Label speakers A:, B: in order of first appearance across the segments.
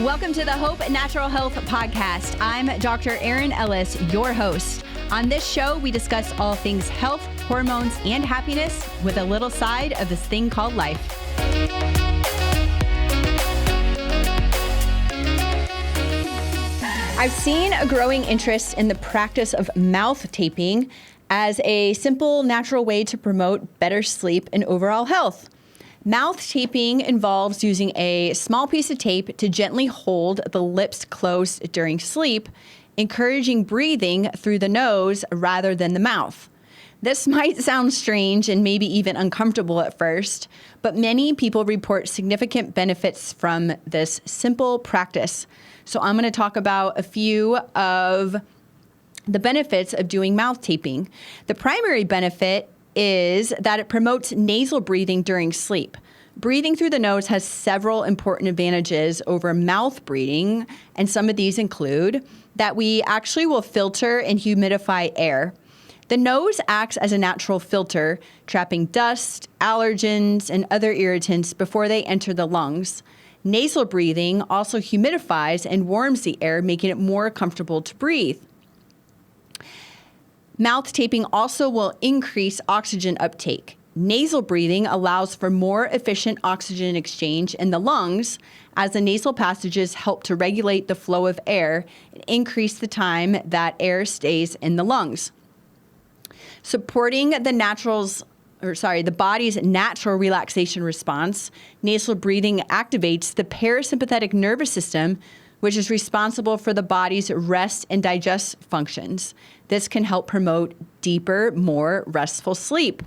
A: Welcome to the Hope Natural Health Podcast. I'm Dr. Erin Ellis, your host. On this show, we discuss all things health, hormones, and happiness with a little side of this thing called life. I've seen a growing interest in the practice of mouth taping as a simple, natural way to promote better sleep and overall health. Mouth taping involves using a small piece of tape to gently hold the lips closed during sleep, encouraging breathing through the nose rather than the mouth. This might sound strange and maybe even uncomfortable at first, but many people report significant benefits from this simple practice. So I'm going to talk about a few of the benefits of doing mouth taping. The primary benefit is that it promotes nasal breathing during sleep. Breathing through the nose has several important advantages over mouth breathing, and some of these include that we actually will filter and humidify air. The nose acts as a natural filter, trapping dust, allergens, and other irritants before they enter the lungs. Nasal breathing also humidifies and warms the air, making it more comfortable to breathe. Mouth taping also will increase oxygen uptake. Nasal breathing allows for more efficient oxygen exchange in the lungs, as the nasal passages help to regulate the flow of air and increase the time that air stays in the lungs. Supporting the body's natural relaxation response, nasal breathing activates the parasympathetic nervous system, which is responsible for the body's rest and digest functions. This can help promote deeper, more restful sleep.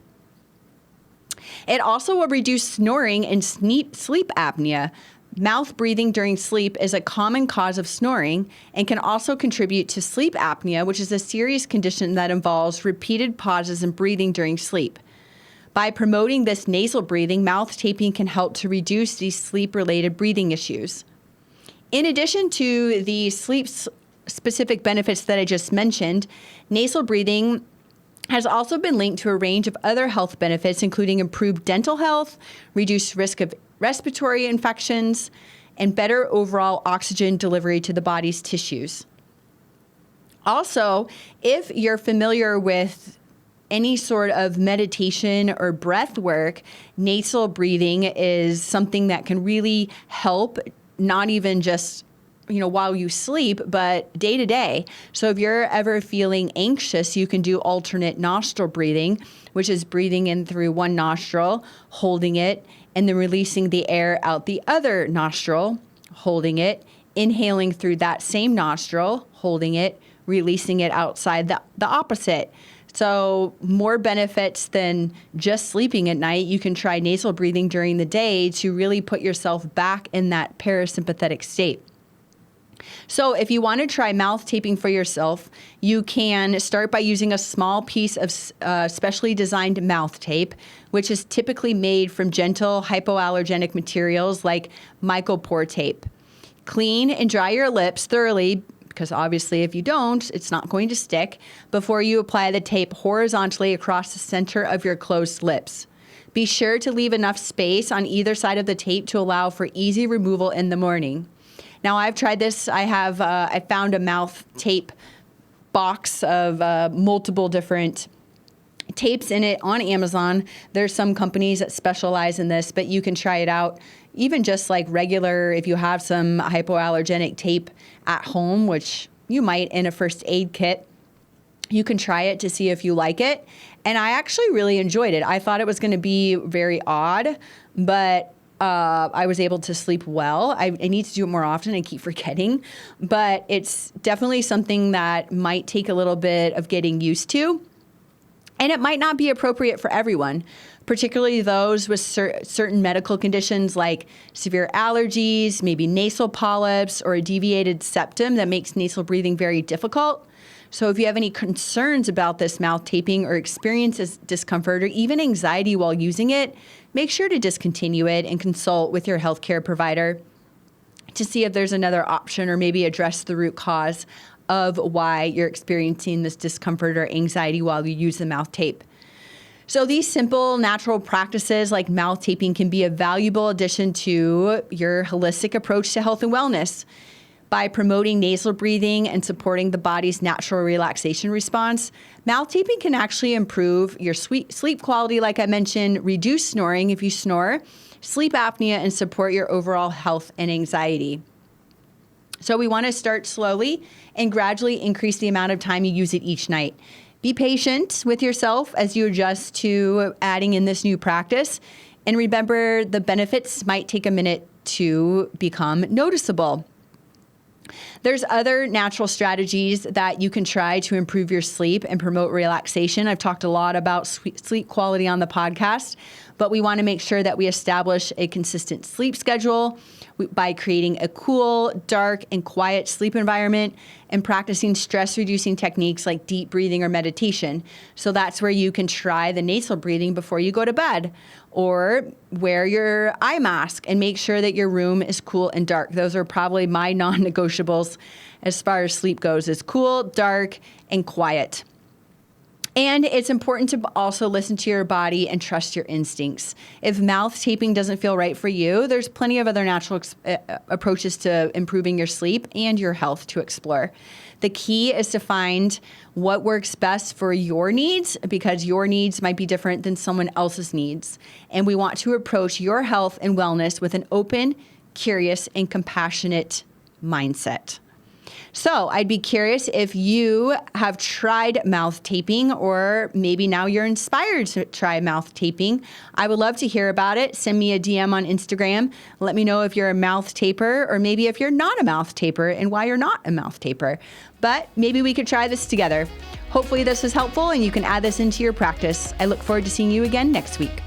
A: It also will reduce snoring and sleep apnea. Mouth breathing during sleep is a common cause of snoring and can also contribute to sleep apnea, which is a serious condition that involves repeated pauses in breathing during sleep. By promoting this nasal breathing, mouth taping can help to reduce these sleep-related breathing issues. In addition to the sleep-specific benefits that I just mentioned, nasal breathing has also been linked to a range of other health benefits, including improved dental health, reduced risk of respiratory infections, and better overall oxygen delivery to the body's tissues. Also, if you're familiar with any sort of meditation or breath work, nasal breathing is something that can really help, not even just while you sleep, but day to day. So if you're ever feeling anxious, you can do alternate nostril breathing, which is breathing in through one nostril, holding it, and then releasing the air out the other nostril, holding it, inhaling through that same nostril, holding it, releasing it outside the opposite. So more benefits than just sleeping at night. You can try nasal breathing during the day to really put yourself back in that parasympathetic state. So if you want to try mouth taping for yourself, you can start by using a small piece of specially designed mouth tape, which is typically made from gentle hypoallergenic materials like mycopore tape. Clean and dry your lips thoroughly, because obviously if you don't, it's not going to stick, before you apply the tape horizontally across the center of your closed lips. Be sure to leave enough space on either side of the tape to allow for easy removal in the morning. Now, I've tried this. I found a mouth tape box of multiple different tapes in it on Amazon. There's some companies that specialize in this, but you can try it out. Even just like regular, if you have some hypoallergenic tape at home, which you might in a first aid kit, you can try it to see if you like it. And I actually really enjoyed it. I thought it was going to be very odd, but I was able to sleep well. I need to do it more often. I keep forgetting, but it's definitely something that might take a little bit of getting used to. And it might not be appropriate for everyone, particularly those with certain medical conditions like severe allergies, maybe nasal polyps, or a deviated septum that makes nasal breathing very difficult. So if you have any concerns about this mouth taping or experience discomfort or even anxiety while using it, make sure to discontinue it and consult with your healthcare provider to see if there's another option or maybe address the root cause of why you're experiencing this discomfort or anxiety while you use the mouth tape. So these simple natural practices like mouth taping can be a valuable addition to your holistic approach to health and wellness. By promoting nasal breathing and supporting the body's natural relaxation response, mouth taping can actually improve your sleep quality, like I mentioned, reduce snoring if you snore, sleep apnea, and support your overall health and anxiety. So we want to start slowly and gradually increase the amount of time you use it each night. Be patient with yourself as you adjust to adding in this new practice. And remember, the benefits might take a minute to become noticeable. There's other natural strategies that you can try to improve your sleep and promote relaxation. I've talked a lot about sleep quality on the podcast, but we want to make sure that we establish a consistent sleep schedule by creating a cool, dark, and quiet sleep environment and practicing stress-reducing techniques like deep breathing or meditation. So that's where you can try the nasal breathing before you go to bed, or wear your eye mask and make sure that your room is cool and dark. Those are probably my non-negotiables as far as sleep goes, is cool, dark, and quiet. And it's important to also listen to your body and trust your instincts. If mouth taping doesn't feel right for you, there's plenty of other natural approaches to improving your sleep and your health to explore. The key is to find what works best for your needs, because your needs might be different than someone else's needs. And we want to approach your health and wellness with an open, curious, and compassionate mindset. So I'd be curious if you have tried mouth taping, or maybe now you're inspired to try mouth taping. I would love to hear about it. Send me a DM on Instagram. Let me know if you're a mouth taper, or maybe if you're not a mouth taper and why you're not a mouth taper. But maybe we could try this together. Hopefully this was helpful and you can add this into your practice. I look forward to seeing you again next week.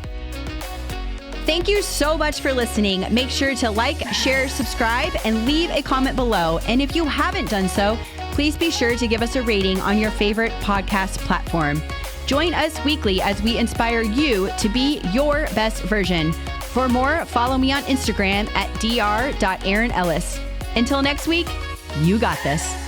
A: Thank you so much for listening. Make sure to like, share, subscribe, and leave a comment below. And if you haven't done so, please be sure to give us a rating on your favorite podcast platform. Join us weekly as we inspire you to be your best version. For more, follow me on Instagram at dr.erinellis. Until next week, you got this.